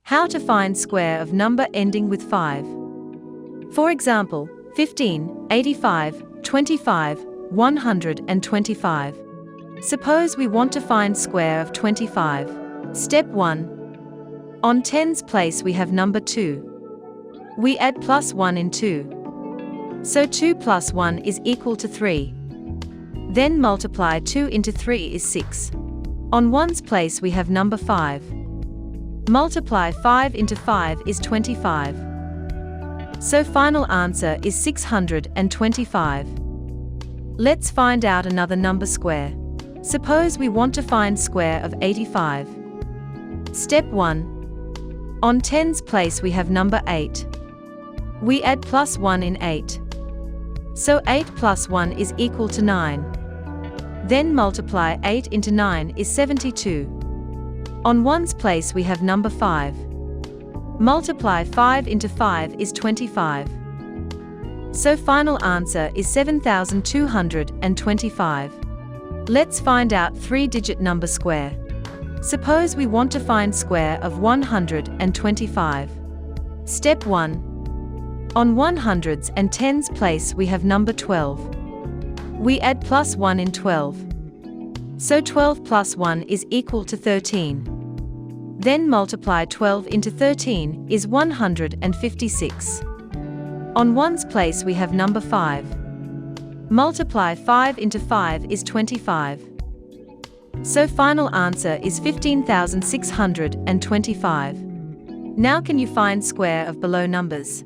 How to find square of number ending with 5. For example, 15, 85, 25, 125. Suppose we want to find square of 25. Step 1. On tens place we have number 2. We add plus 1 in 2. So 2 plus 1 is equal to 3. Then multiply 2 into 3 is 6. On ones place we have number 5. Multiply 5 into 5 is 25. So final answer is 625. Let's find out another number square. Suppose we want to find square of 85. Step 1. On tens place we have number 8. We add plus 1 in 8. So 8 plus 1 is equal to 9. Then multiply 8 into 9 is 72. On ones place we have number 5. Multiply 5 into 5 is 25. So final answer is 7,225. Let's find out 3-digit number square. Suppose we want to find square of 125. Step 1. On 100s and tens place we have number 12. We add plus 1 in 12. So 12 plus 1 is equal to 13. Then multiply 12 into 13 is 156. On ones place we have number 5. Multiply 5 into 5 is 25. So final answer is 15,625. Now can you find square of below numbers?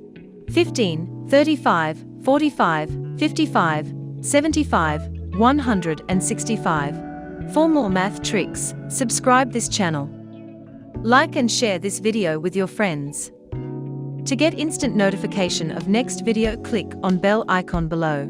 15, 35, 45, 55, 75, 165. For more math tricks, subscribe this channel. Like and share this video with your friends. To get instant notification of next video, click on bell icon below.